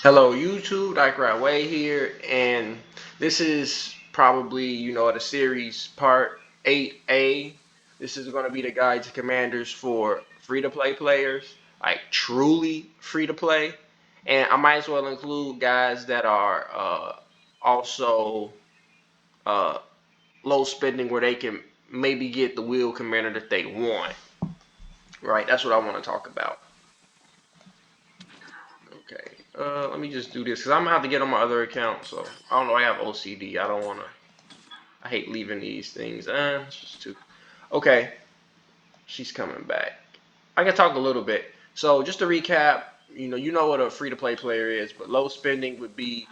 Hello YouTube, Way here, and this is probably, the series part 8A. This is going to be the guide to commanders for free-to-play players, like truly free-to-play. And I might as well include guys that are also uh, low spending where they can maybe get the wheel commander that they want. Right, that's what I want to talk about. Okay, let me just do this because I'm gonna have to get on my other account. So I don't know. I have OCD. I don't wanna. I hate leaving these things. It's just too. Okay, she's coming back. I can talk a little bit. So just to recap, you know what a free to play player is, but low spending would be,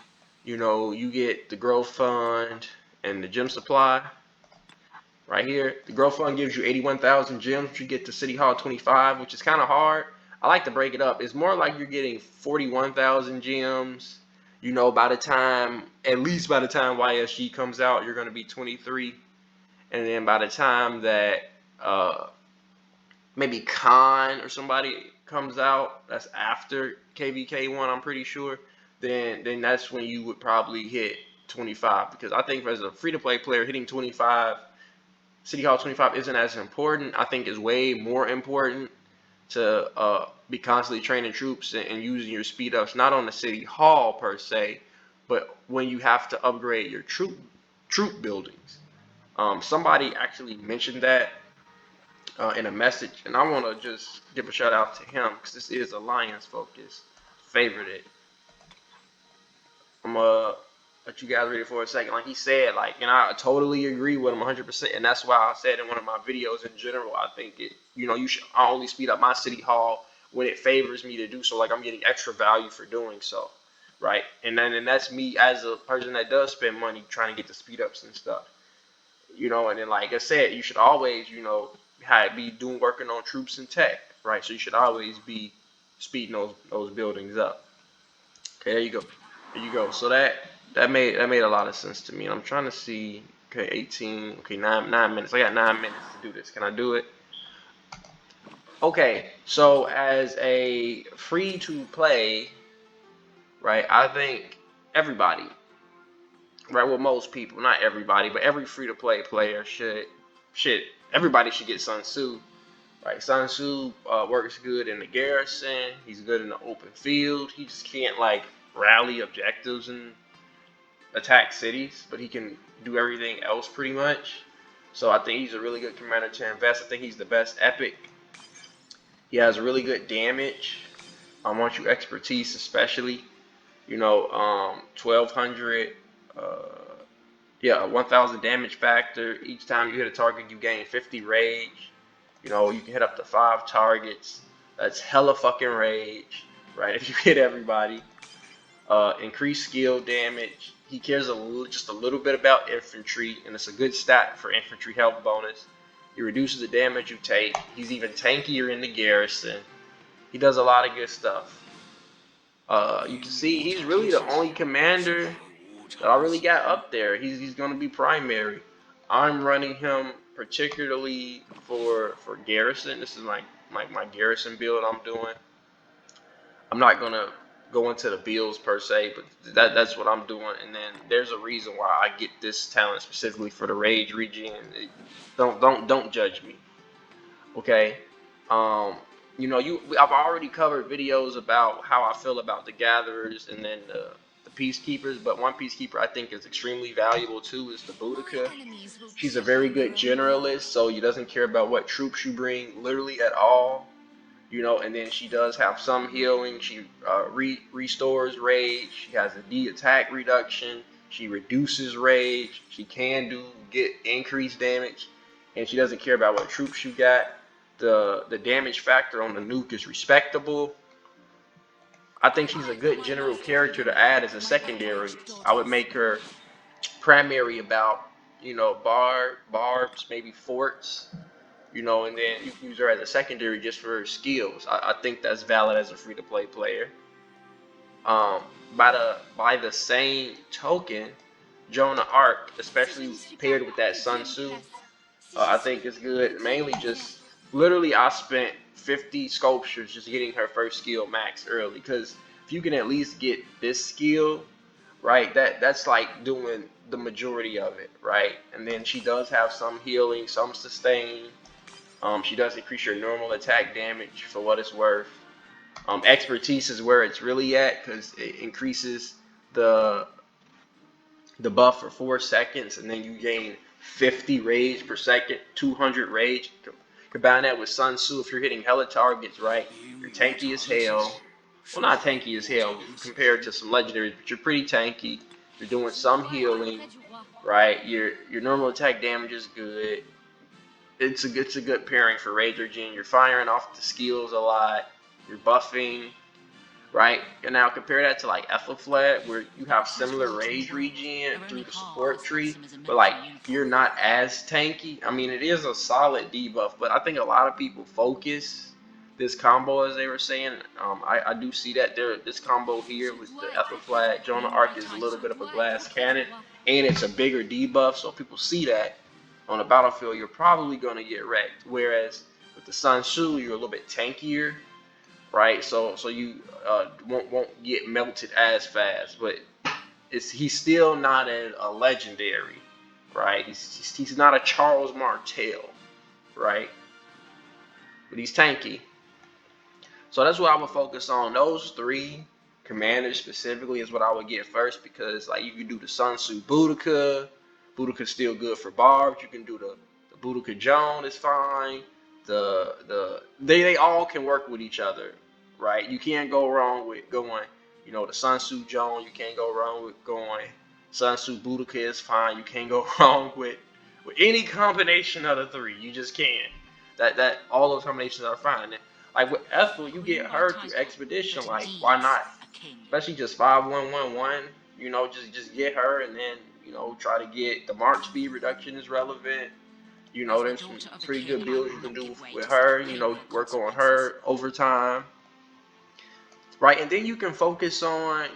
you get the growth fund and the gem supply right here. The growth fund gives you 81,000 gems. You get to City Hall 25, which is kind of hard. I like to break it up. It's more like you're getting 41,000 gems. By the time, at least by the time YSG comes out, you're going to be 23. And then by the time that maybe Khan or somebody comes out, that's after KVK1, I'm pretty sure, then that's when you would probably hit 25. Because I think as a free-to-play player, hitting 25 City Hall 25 isn't as important. I think it's way more important to be constantly training troops and using your speed ups, not on the City Hall per se, but when you have to upgrade your troop buildings. Somebody actually mentioned that in a message, and I want to just give a shout out to him because this is Alliance focused. Favorite it. I'm let you guys read it for a second. Like he said, I totally agree with him 100%, and that's why I said in one of my videos in general, I think you should only speed up my City Hall when it favors me to do so. Like I'm getting extra value for doing so, right? And that's me as a person that does spend money trying to get the speed ups and stuff, And then like I said, you should always, be working on troops and tech, right? So you should always be speeding those buildings up. Okay, there you go. There you go. So that made a lot of sense to me. And I'm trying to see. Okay, 18. Okay, nine minutes. I got 9 minutes to do this. Can I do it? Okay. So as a free to play, right? I think everybody, right? Well, most people, not everybody, but every free to play player should everybody should get Sun Tzu. Right, Sun Tzu works good in the garrison. He's good in the open field. He just can't rally objectives and attack cities, but he can do everything else pretty much. So I think he's a really good commander to invest. I think he's the best epic. He has really good damage. I want you expertise, especially. 1200. Yeah, 1000 damage factor. Each time you hit a target, you gain 50 rage. You can hit up to 5 targets. That's hella fucking rage, right? If you hit everybody. Increased skill damage. He cares just a little bit about infantry, and it's a good stat for infantry health bonus. He reduces the damage you take. He's even tankier in the garrison. He does a lot of good stuff. You can see he's really the only commander that I really got up there. He's going to be primary. I'm running him particularly for garrison. This is like my garrison build I'm doing. I'm not gonna go into the builds per se, but that's what I'm doing. And then there's a reason why I get this talent specifically for the rage regen. Don't judge me, okay? Um, I've already covered videos about how I feel about the gatherers and then the peacekeepers, but one peacekeeper I think is extremely valuable too is the Boudica. She's a very good generalist, so he doesn't care about what troops you bring, literally at all. And then she does have some healing. She restores rage. She has a D attack reduction. She reduces rage. She can get increased damage, and she doesn't care about what troops you got. The damage factor on the nuke is respectable. I think she's a good general character to add as a secondary. I would make her primary about barbs, maybe forts, and then you can use her as a secondary just for her skills. I think that's valid as a free to play player. By the same token, Jonah Arc, especially paired with that Sun Tzu, I think is good. Mainly just literally, I spent 50 sculptures just getting her first skill max early because if you can at least get this skill, right, that's like doing the majority of it, right? And then she does have some healing, some sustain. She does increase your normal attack damage for what it's worth. Expertise is where it's really at because it increases the buff for 4 seconds, and then you gain 50 rage per second, 200 rage. Combine that with Sun Tzu if you're hitting hella targets, right? You're tanky as hell. Well, not tanky as hell compared to some legendaries, but you're pretty tanky. You're doing some healing, right? Your normal attack damage is good. It's a good pairing for Rage Regen. You're firing off the skills a lot. You're buffing, right? And now compare that to like Ethelflaed, where you have similar rage regen through the support tree, but like you're not as tanky. I mean, it is a solid debuff, but I think a lot of people focus this combo, as they were saying. I do see that this combo here with the Ethelflaed Jonah Arc is a little bit of a glass cannon, and it's a bigger debuff, so people see that on the battlefield, you're probably going to get wrecked. Whereas with the Sun Tzu, you're a little bit tankier, right? So you won't get melted as fast, but he's still not a legendary, right? He's not a Charles Martel, right? But he's tanky. So that's what I would focus on. Those 3 commanders specifically is what I would get first, because like you can do the Sun Tzu Boudica. Boudica's still good for barbs. You can do the Boudica Joan is fine. They all can work with each other, right? You can't go wrong with going, the Sun Tzu Joan. You can't go wrong with going Sun Tzu Boudica is fine. You can't go wrong with any combination of the 3. You just can't. That all those combinations are fine. Like with Ethel, you get her through Expedition. Like, why not? Especially just 5111. Just get her, and then try to get the march speed reduction is relevant. There's some pretty good builds you can do with her. Work on her over time, right? And then you can focus on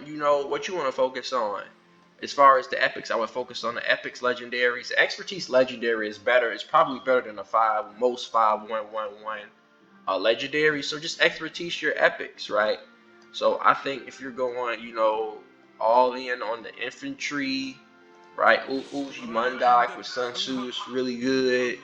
what you want to focus on. As far as the epics, I would focus on the epics legendaries. The expertise legendary is better. It's probably better than most 5111 legendary. So just expertise your epics, right? So I think if you're going, all in on the infantry, right? Uji Mundak with Sun Tzu is really good.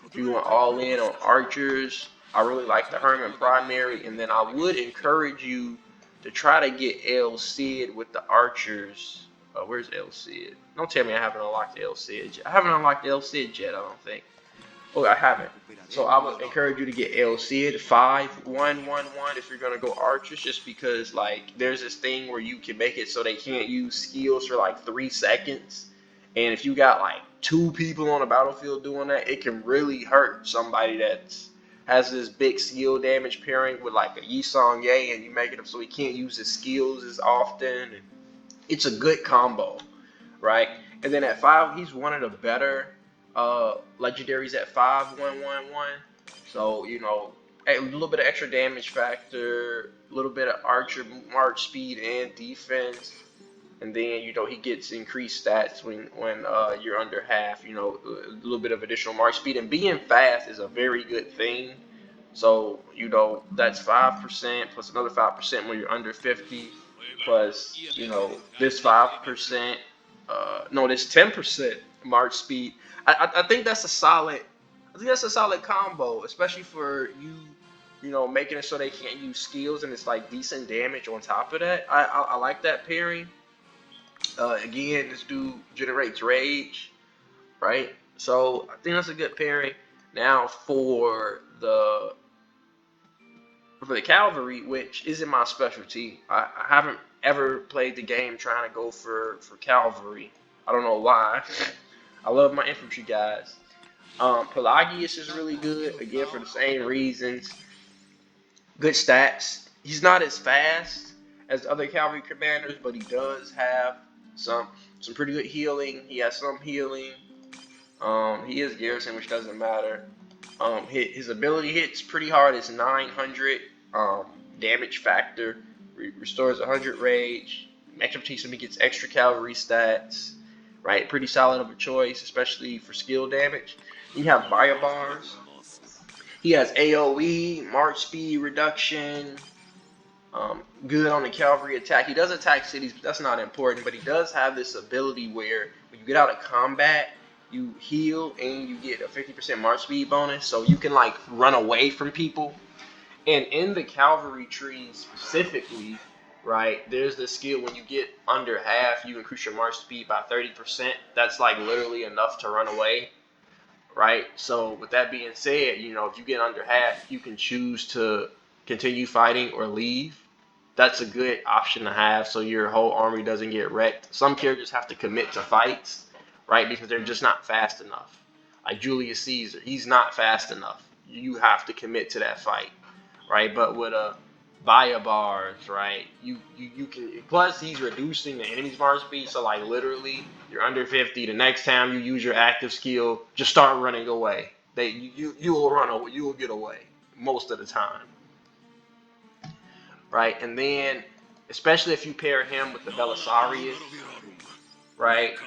If you want all in on archers, I really like the Herman primary, and then I would encourage you to try to get El Cid with the archers. Where's El Cid? Don't tell me I haven't unlocked El Cid yet. I haven't unlocked El Cid yet, I don't think. Oh, I haven't. So I would encourage you to get El Cid 5111 if you're gonna go archers, just because like there's this thing where you can make it so they can't use skills for like 3 seconds, and if you got like 2 people on the battlefield doing that, it can really hurt somebody that has this big skill damage pairing with like a Yi Song Ye, and you make it up so he can't use his skills as often. And it's a good combo, right? And then at 5, he's one of the better legendaries at 5111. So a little bit of extra damage factor, a little bit of archer march speed and defense, and then he gets increased stats when you're under half. A little bit of additional march speed, and being fast is a very good thing. So that's 5% plus another 5% when you're under 50, plus this 5%, this 10% march speed. I think that's a solid. I think that's a solid combo, especially for making it so they can't use skills, and it's like decent damage on top of that. I like that pairing. Again, this dude generates rage, right? So I think that's a good pairing. Now for the Calvary, which isn't my specialty. I haven't ever played the game trying to go for Calvary. I don't know why. I love my infantry guys. Pelagius is really good, again for the same reasons. Good stats. He's not as fast as the other cavalry commanders, but he does have some pretty good healing. He has some healing. He is garrison, which doesn't matter. His ability hits pretty hard. It's 900 damage factor. Restores 100 rage. Matchup teams him, he gets extra cavalry stats. Right, pretty solid of a choice, especially for skill damage. You have bio bars. He has AOE, march speed reduction. Good on the cavalry attack. He does attack cities, but that's not important. But he does have this ability where when you get out of combat, you heal and you get a 50% march speed bonus. So you can like run away from people. And in the cavalry tree specifically, right, there's the skill when you get under half, you increase your march speed by 30%. That's like literally enough to run away, right? So with that being said, if you get under half, you can choose to continue fighting or leave. That's a good option to have so your whole army doesn't get wrecked. Some characters have to commit to fights, right, because they're just not fast enough. Like Julius Caesar, he's not fast enough. You have to commit to that fight, right? But with a bars, right, you can, plus he's reducing the enemy's march speed, so like literally you're under 50. The next time you use your active skill, just start running away. You will run away, you will get away most of the time, right? And then, especially if you pair him with the Belisarius, right?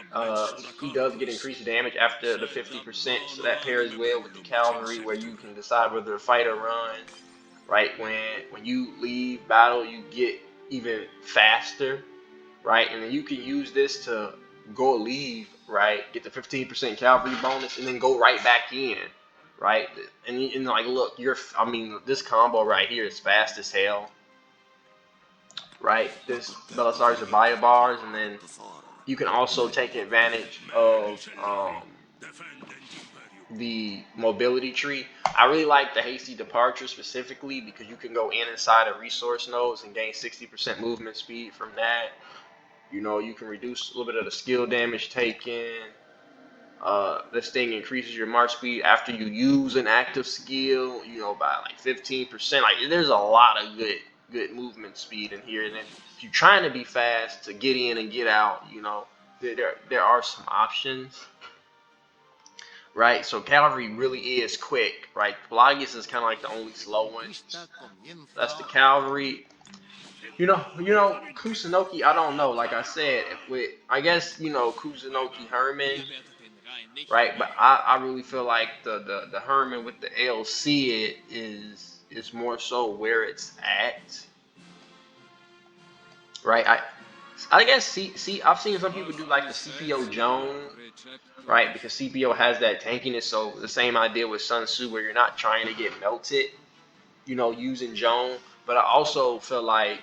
He does get increased damage after the 50%, so that pairs well with the cavalry, where you can decide whether to fight or run, right? When you leave battle, you get even faster, right? And then you can use this to go leave, right? Get the 15% cavalry bonus, and then go right back in, right? And like, look, this combo right here is fast as hell. Right, this Belisarius are bars, and then you can also take advantage of the mobility tree. I really like the hasty departure specifically because you can go inside of resource nodes and gain 60% movement speed from that. You can reduce a little bit of the skill damage taken. This thing increases your march speed after you use an active skill, by like 15%. Like, there's a lot of good movement speed in here. And then if you're trying to be fast to get in and get out, there are some options, right? So cavalry really is quick, right? Pelagius is kind of like the only slow one. That's the cavalry. Kusunoki, I don't know. Like I said, I guess, Kusunoki Herman, right? But I really feel like the Herman with the LC is more so where it's at, right? I guess see I've seen some people do like the CPO Joan, right? Because CPO has that tankiness. So the same idea with Sun Tzu, where you're not trying to get melted, using Joan. But I also feel like,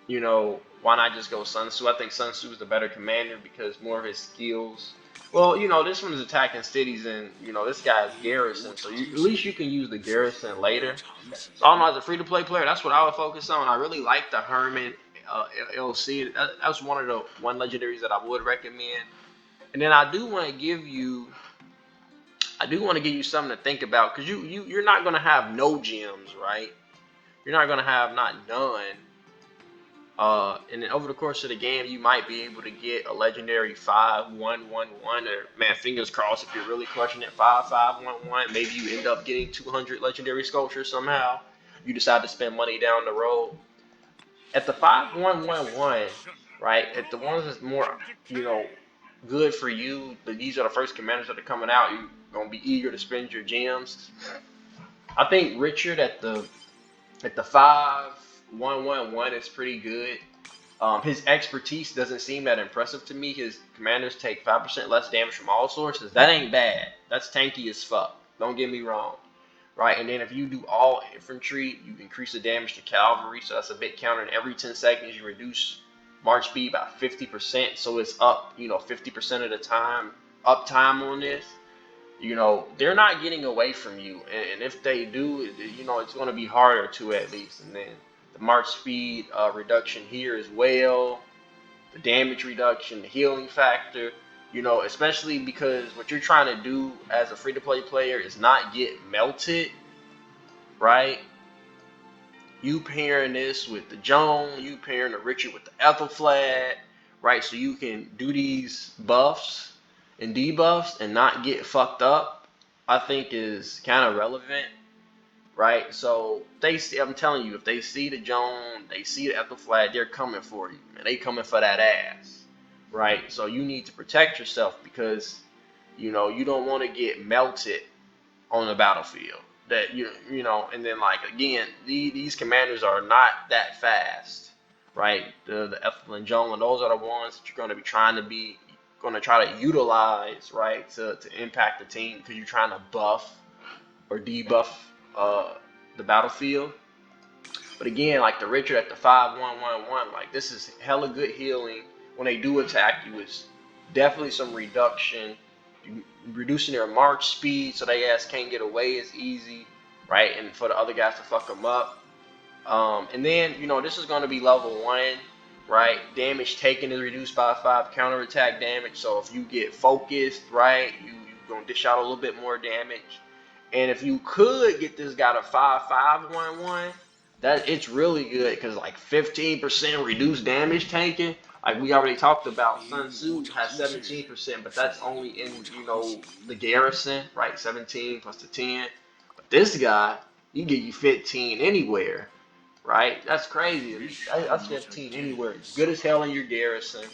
why not just go Sun Tzu? I think Sun Tzu is the better commander because more of his skills. Well, this one is attacking cities, and this guy's garrison, so at least you can use the garrison later. So I don't know, as a free-to-play player, that's what I would focus on. I really like the Herman LC. That's one of the legendaries that I would recommend. And then I do want to give you something to think about, because you're not gonna have no gems, right? You're not gonna have not none. And then over the course of the game, you might be able to get a legendary 5-1-1-1, or, man, fingers crossed, if you're really crushing it, 5-5-1-1. Maybe you end up getting 200 legendary sculptures somehow. You decide to spend money down the road. At the 5-1-1-1, right? At the ones that's more, good for you, but these are the first commanders that are coming out. You're gonna be eager to spend your gems. I think Richard at the 5-1-1-1 is pretty good. His expertise doesn't seem that impressive to me. His commanders take 5% less damage from all sources. That ain't bad. That's tanky as fuck. Don't get me wrong. Right, and then if you do all infantry, you increase the damage to cavalry, so that's a bit counter. And every 10 seconds, you reduce march speed by 50%, so it's up, 50% of the time, uptime on this. They're not getting away from you, and if they do, it's going to be harder to, at least. And then the march speed reduction here as well, the damage reduction, the healing factor, especially because what you're trying to do as a free-to-play player is not get melted, right? You pairing this with the Joan, you pairing the Richard with the Ethelflad, right? So you can do these buffs and debuffs and not get fucked up, I think is kind of relevant, right? So I'm telling you, if they see the Joan, they see the Ethelflad, they're coming for you, and they coming for that ass. Right, so you need to protect yourself because, you don't want to get melted on the battlefield. that you know, and then like again, these commanders are not that fast, right? The Ethel and Joan, those are the ones that you're going to try to utilize, right, to impact the team because you're trying to buff or debuff uh, the battlefield. But again, like the Richard at the 5-1-1-1, like this is hella good healing. When they do attack you, it's definitely some reduction, reducing their march speed so they ass can't get away as easy, right? And for the other guys to fuck them up. And then, you know, this is going to be level 1, right? Damage taken is reduced by 5 counterattack damage. So if you get focused, right, you're going to dish out a little bit more damage. And if you could get this guy to 5-5-1-1, that it's really good because like 15% reduced damage taken. Like we already talked about, Sun Tzu has 17%, but that's only in, you know, the garrison, right? 17 plus the 10. But this guy, he give you 15 anywhere, right? That's crazy. That's 15 anywhere. It's good as hell in your garrison,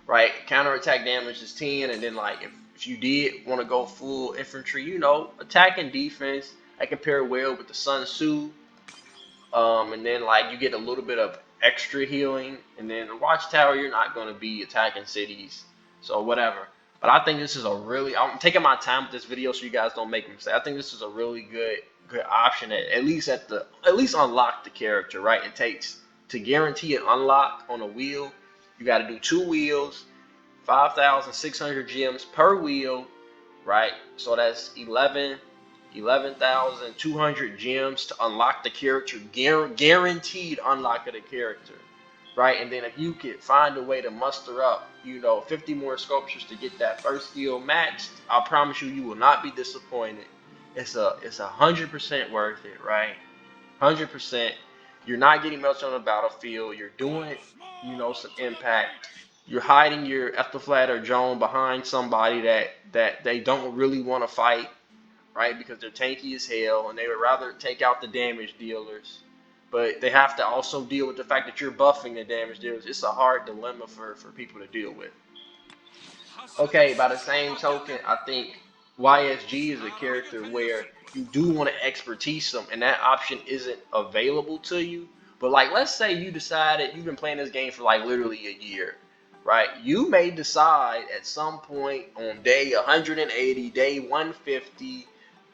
right? Counterattack damage is 10, and then like if you did want to go full infantry, you know, attack and defense, I compare well with the Sun Tzu. And then like you get a little bit of extra healing, and then the Watchtower, you're not going to be attacking cities, so whatever. But I think this is I'm taking my time with this video so you guys don't make mistakes. I think this is a really good option at least unlock the character, right? It takes to guarantee an unlock on a wheel. You got to do 2 wheels, 5,600 gems per wheel, right? So that's 11,200 gems to unlock the character, guaranteed unlock of the character, right? And then if you could find a way to muster up, you know, 50 more sculptures to get that first skill matched, I promise you, you will not be disappointed. It's 100% worth it, right? 100%. You're not getting much on the battlefield. You're doing, you know, some impact. You're hiding your Ethelflaed or Joan behind somebody that they don't really want to fight, right? Because they're tanky as hell, and they would rather take out the damage dealers. But they have to also deal with the fact that you're buffing the damage dealers. It's a hard dilemma for people to deal with. Okay, by the same token, I think YSG is a character where you do want to expertise them, and that option isn't available to you. But like, let's say you decided you've been playing this game for like literally a year, right? You may decide at some point on day 180, day 150,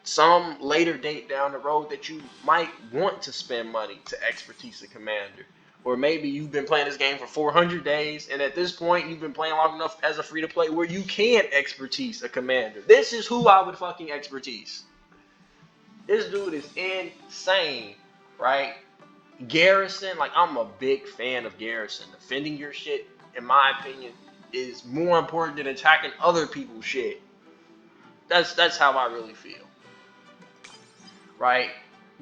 some later date down the road that you might want to spend money to expertise a commander. Or maybe you've been playing this game for 400 days, and at this point, you've been playing long enough as a free-to-play where you can expertise a commander. This is who I would fucking expertise. This dude is insane, right? Garrison, like, I'm a big fan of Garrison. Defending your shit, in my opinion, is more important than attacking other people's shit. That's how I really feel, right?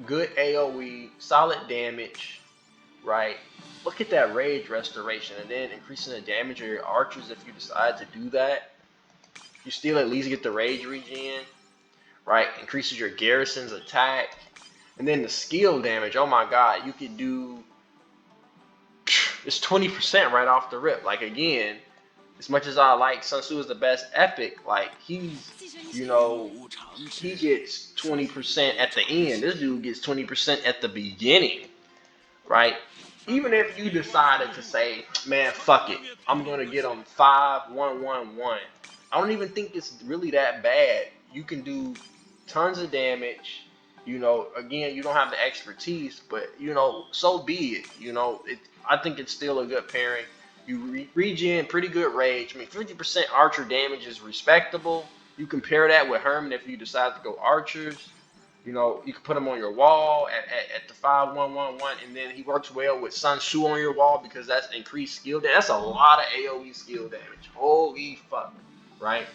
Good AoE, solid damage, right? Look at that rage restoration, and then increasing the damage of your archers if you decide to do that. You still at least get the rage regen, right? Increases your garrison's attack. And then the skill damage, oh my god, you could do, it's 20% right off the rip. Like again, as much as I like Sun Tzu is the best epic, like he's, you know, he gets 20% at the end. This dude gets 20% at the beginning, right? Even if you decided to say, man, fuck it, I'm gonna get them 5-1-1-1. I don't even think it's really that bad. You can do tons of damage. You know, again, you don't have the expertise, but you know, so be it. You know, I think it's still a good pairing. You regen pretty good rage. I mean, 50% archer damage is respectable. You compare that with Herman if you decide to go archers. You know, you can put him on your wall at the 5-1-1-1, and then he works well with Sun Tzu on your wall because that's increased skill damage. That's a lot of AoE skill damage. Holy fuck, right?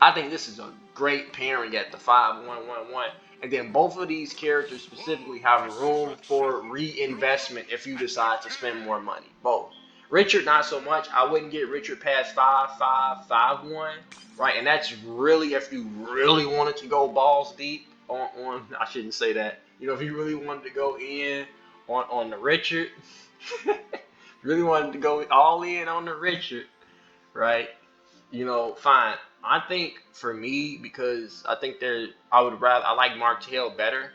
I think this is a great pairing at the 5-1-1-1. And then both of these characters specifically have room for reinvestment if you decide to spend more money. Both. Richard, not so much. I wouldn't get Richard past 5-5-5-1, right? And that's really if you really wanted to go balls deep on I shouldn't say that. You know, if you really wanted to go in on the Richard, really wanted to go all in on the Richard, right? You know, fine. I think for me, because I think I like Martell better.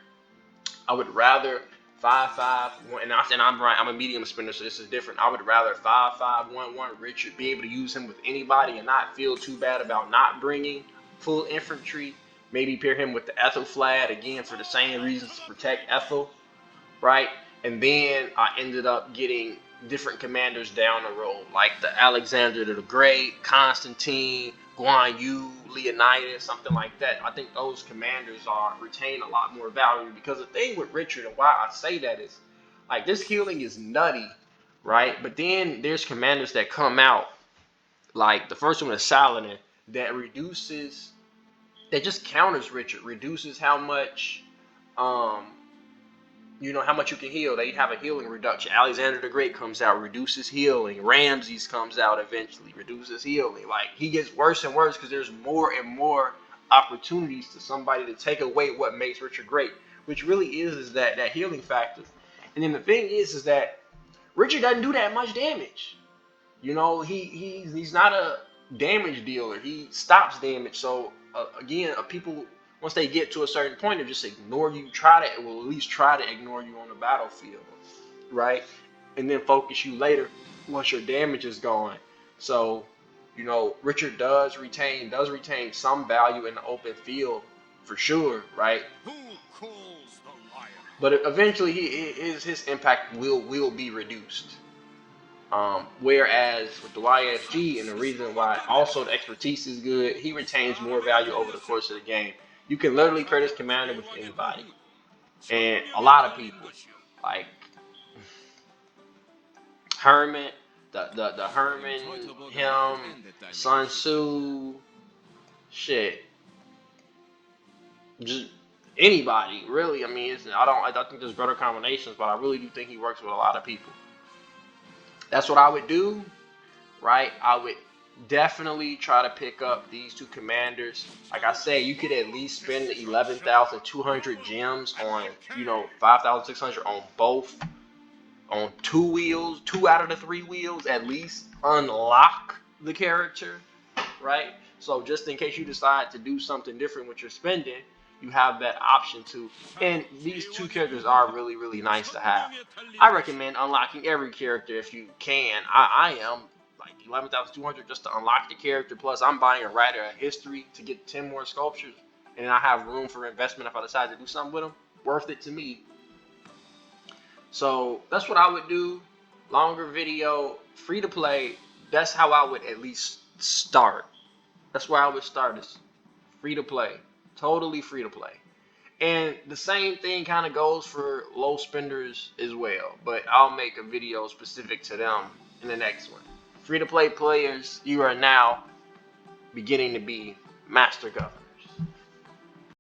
I would rather 5-5-1, and I'm right. I'm a medium spinner, so this is different. I would rather 5-5-1-1 Richard, be able to use him with anybody and not feel too bad about not bringing full infantry. Maybe pair him with the Ethel Flad again for the same reasons to protect Ethel, right? And then I ended up getting different commanders down the road, like the Alexander the Great, Constantine, Guan Yu, Leonidas, something like that. I think those commanders retain a lot more value, because the thing with Richard and why I say that is, like, this healing is nutty, right? But then there's commanders that come out, like the first one is Saladin, that just counters Richard, reduces how much um how much you can heal. They have a healing reduction. Alexander the Great comes out, reduces healing. Ramses comes out eventually, reduces healing. Like, he gets worse and worse because there's more and more opportunities to somebody to take away what makes Richard great, which really is that healing factor. And then the thing is that Richard doesn't do that much damage. He's not a damage dealer. He stops damage. So again, people, once they get to a certain point, they just ignore you. At least try to ignore you on the battlefield, right? And then focus you later once your damage is gone. So, Richard does retain some value in the open field for sure, right? Who calls the lion? But eventually, his impact will be reduced. Whereas with the YSG, and the reason why also the expertise is good, he retains more value over the course of the game. You can literally pair this commander with anybody, and a lot of people, like Herman, the Herman, him, Sun Tzu, shit, just anybody really. I mean, I think there's better combinations, but I really do think he works with a lot of people. That's what I would do. Right? I would definitely try to pick up these two commanders. Like I say, you could at least spend the 11,200 gems on, 5,600 on both, on 2 wheels, 2 out of the 3 wheels, at least unlock the character, right? So just in case you decide to do something different with your spending, you have that option too. And these 2 characters are really, really nice to have. I recommend unlocking every character if you can. I am like 11,200 just to unlock the character. Plus, I'm buying a Writer of History to get 10 more sculptures, and then I have room for investment if I decide to do something with them. Worth it to me. So that's what I would do. Longer video, free to play. That's how I would at least start. That's where I would start, is free to play. Totally free to play. And the same thing kind of goes for low spenders as well, but I'll make a video specific to them in the next one. Free to play players, you are now beginning to be master governors.